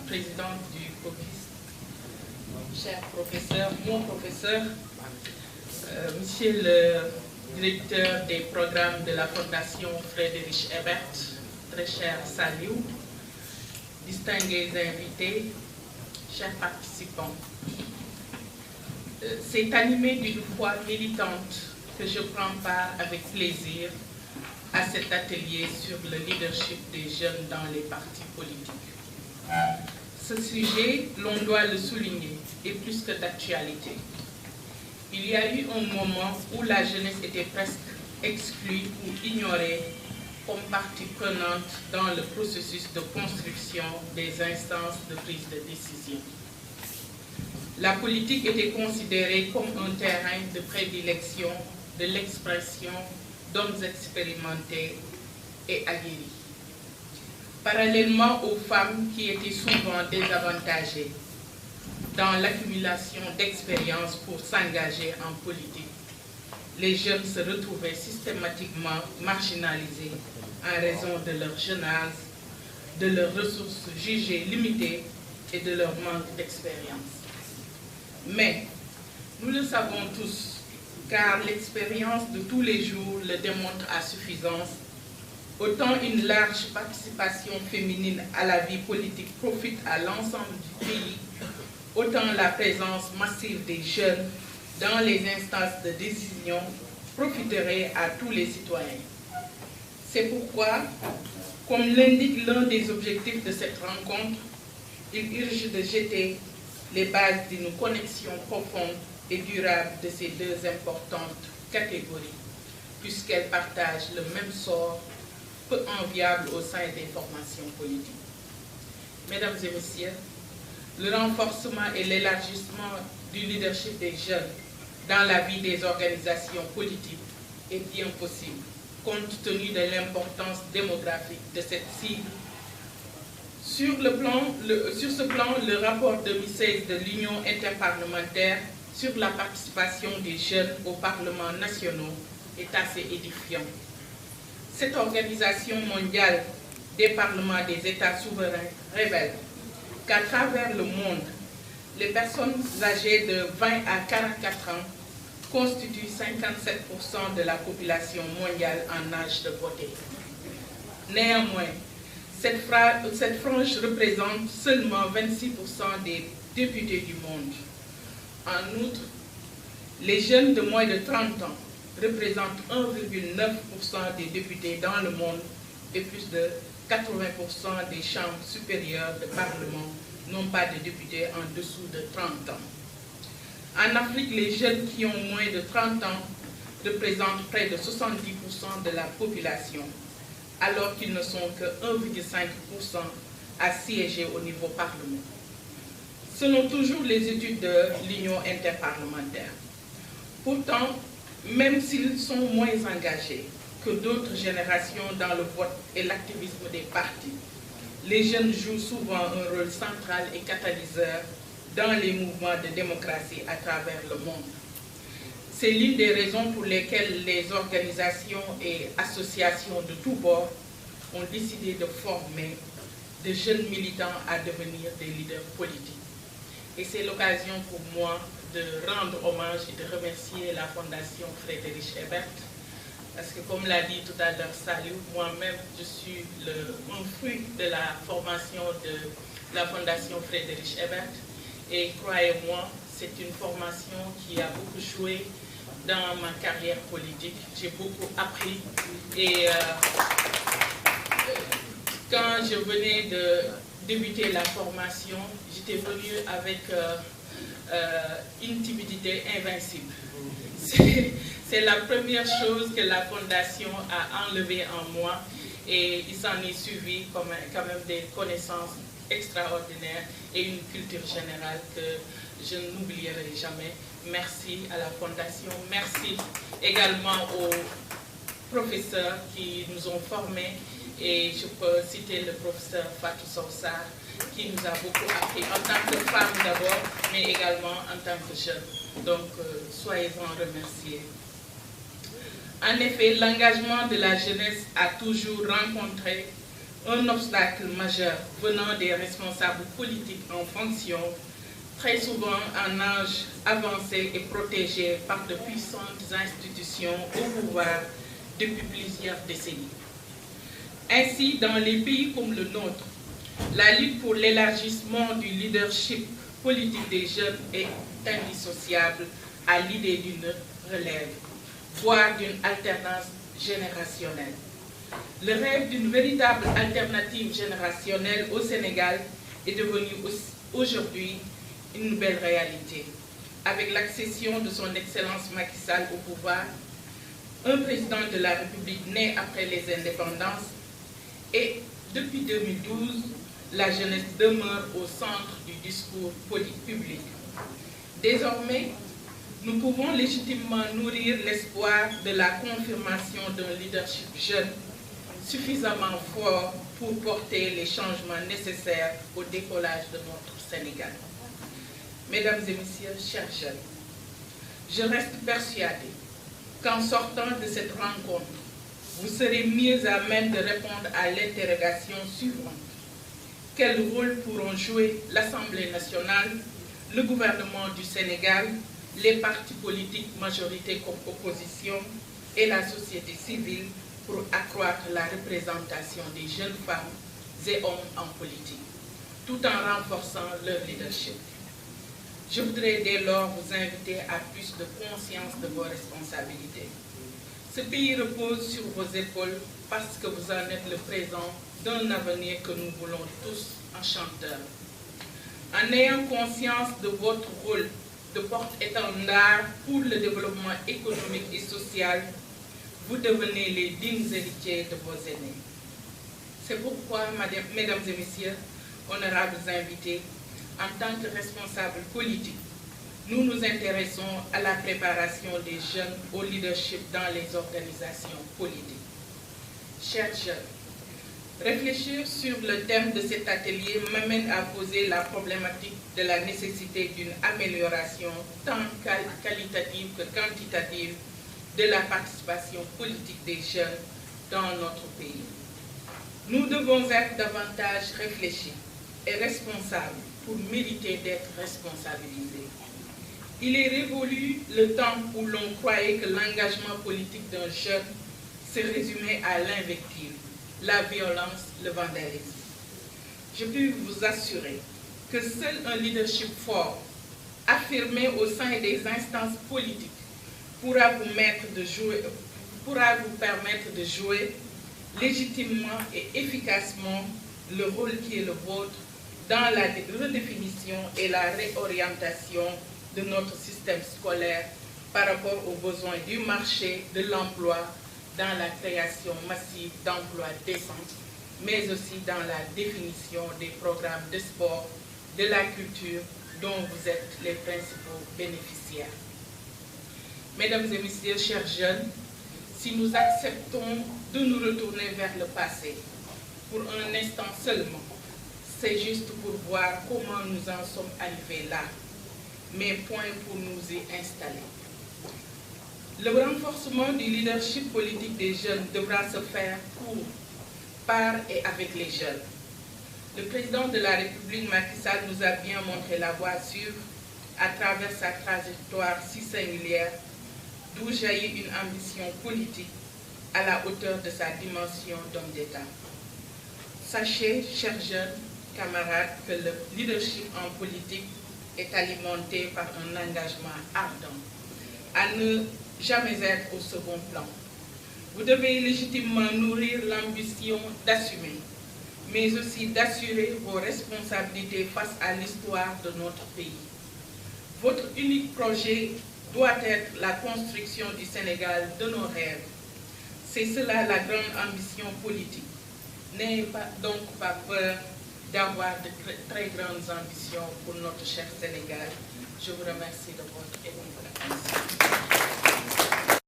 présidente du COPIS, cher professeur, mon professeur, monsieur le directeur des programmes de la Fondation Friedrich Ebert, très cher Saliou, distingués invités, chers participants. C'est animé d'une foi militante que je prends part avec plaisir à cet atelier sur le leadership des jeunes dans les partis politiques. Ce sujet, l'on doit le souligner, est plus que d'actualité. Il y a eu un moment où la jeunesse était presque exclue ou ignorée comme partie prenante dans le processus de construction des instances de prise de décision. La politique était considérée comme un terrain de prédilection de l'expression d'hommes expérimentés et aguerris. Parallèlement aux femmes qui étaient souvent désavantagées dans l'accumulation d'expériences pour s'engager en politique, les jeunes se retrouvaient systématiquement marginalisés en raison de leur jeune âge, de leurs ressources jugées limitées et de leur manque d'expérience. Mais nous le savons tous, car l'expérience de tous les jours le démontre à suffisance, autant une large participation féminine à la vie politique profite à l'ensemble du pays, autant la présence massive des jeunes dans les instances de décision profiterait à tous les citoyens. C'est pourquoi, comme l'indique l'un des objectifs de cette rencontre, il urge de jeter les bases d'une connexion profonde et durable de ces deux importantes catégories, puisqu'elles partagent le même sort peu enviable au sein des formations politiques. Mesdames et messieurs, le renforcement et l'élargissement du leadership des jeunes dans la vie des organisations politiques est bien possible, compte tenu de l'importance démographique de cette cible. Sur ce plan, le rapport 2016 de l'Union interparlementaire sur la participation des jeunes aux parlements nationaux est assez édifiant. Cette organisation mondiale des parlements des États souverains révèle qu'à travers le monde, les personnes âgées de 20 à 44 ans constituent 57% de la population mondiale en âge de voter. Néanmoins, cette frange représente seulement 26% des députés du monde. En outre, les jeunes de moins de 30 ans représentent 1,9% des députés dans le monde et plus de 80% des chambres supérieures de parlement n'ont pas de députés en dessous de 30 ans. En Afrique, les jeunes qui ont moins de 30 ans représentent près de 70% de la population, alors qu'ils ne sont que 1,5% à siéger au niveau parlement. Selon toujours les études de l'Union interparlementaire. Pourtant, même s'ils sont moins engagés que d'autres générations dans le vote et l'activisme des partis, les jeunes jouent souvent un rôle central et catalyseur dans les mouvements de démocratie à travers le monde. C'est l'une des raisons pour lesquelles les organisations et associations de tous bords ont décidé de former de jeunes militants à devenir des leaders politiques. Et c'est l'occasion pour moi de rendre hommage et de remercier la Fondation Friedrich Ebert, parce que comme l'a dit tout à l'heure Saliou, moi-même je suis un fruit de la formation de la Fondation Friedrich Ebert, et croyez-moi, c'est une formation qui a beaucoup joué dans ma carrière politique. J'ai beaucoup appris et quand je venais de débuter la formation, j'étais venue avec une timidité invincible. C'est la première chose que la Fondation a enlevée en moi et il s'en est suivi quand même des connaissances extraordinaires et une culture générale que je n'oublierai jamais. Merci à la Fondation, merci également aux professeurs qui nous ont formés et je peux citer le professeur Fatou Sorsar qui nous a beaucoup appris en tant que femme d'abord, mais également en tant que jeune. Donc, soyez-en remerciés. En effet, l'engagement de la jeunesse a toujours rencontré un obstacle majeur venant des responsables politiques en fonction, très souvent en âge avancé et protégés par de puissantes institutions au pouvoir depuis plusieurs décennies. Ainsi, dans les pays comme le nôtre, la lutte pour l'élargissement du leadership politique des jeunes est indissociable à l'idée d'une relève, voire d'une alternance générationnelle. Le rêve d'une véritable alternative générationnelle au Sénégal est devenu aujourd'hui une nouvelle réalité. Avec l'accession de son Excellence Macky Sall au pouvoir, un président de la République né après les indépendances, et depuis 2012, la jeunesse demeure au centre du discours public. Désormais, nous pouvons légitimement nourrir l'espoir de la confirmation d'un leadership jeune suffisamment fort pour porter les changements nécessaires au décollage de notre Sénégal. Mesdames et messieurs, chers jeunes, je reste persuadée qu'en sortant de cette rencontre, vous serez mieux à même de répondre à l'interrogation suivante. Quel rôle pourront jouer l'Assemblée nationale, le gouvernement du Sénégal, les partis politiques majorité comme opposition et la société civile pour accroître la représentation des jeunes femmes et hommes en politique, tout en renforçant leur leadership? Je voudrais dès lors vous inviter à plus de conscience de vos responsabilités. Ce pays repose sur vos épaules parce que vous en êtes le présent d'un avenir que nous voulons tous enchanteur. En ayant conscience de votre rôle de porte-étendard pour le développement économique et social, vous devenez les dignes héritiers de vos aînés. C'est pourquoi, mesdames et messieurs, honorables invités, en tant que responsables politiques, nous nous intéressons à la préparation des jeunes au leadership dans les organisations politiques. Chers jeunes, réfléchir sur le thème de cet atelier m'amène à poser la problématique de la nécessité d'une amélioration tant qualitative que quantitative de la participation politique des jeunes dans notre pays. Nous devons être davantage réfléchis et responsables pour mériter d'être responsabilisés. Il est révolu le temps où l'on croyait que l'engagement politique d'un jeune se résumait à l'invective, la violence, le vandalisme. Je peux vous assurer que seul un leadership fort, affirmé au sein des instances politiques, pourra vous permettre de jouer légitimement et efficacement le rôle qui est le vôtre dans la redéfinition et la réorientation de notre système scolaire par rapport aux besoins du marché de l'emploi, dans la création massive d'emplois décents, mais aussi dans la définition des programmes de sport, de la culture dont vous êtes les principaux bénéficiaires. Mesdames et messieurs, chers jeunes, si nous acceptons de nous retourner vers le passé, pour un instant seulement, c'est juste pour voir comment nous en sommes arrivés là, mais point pour nous y installer. Le renforcement du leadership politique des jeunes devra se faire pour, par et avec les jeunes. Le président de la République, Macky Sall, nous a bien montré la voie à suivre à travers sa trajectoire si singulière, d'où jaillit une ambition politique à la hauteur de sa dimension d'homme d'État. Sachez, chers jeunes camarades, que le leadership en politique est alimenté par un engagement ardent à ne jamais être au second plan. Vous devez légitimement nourrir l'ambition d'assumer, mais aussi d'assurer vos responsabilités face à l'histoire de notre pays. Votre unique projet doit être la construction du Sénégal de nos rêves. C'est cela la grande ambition politique. N'ayez donc pas peur d'avoir de très grandes ambitions pour notre cher Sénégal. Je vous remercie de votre écoute.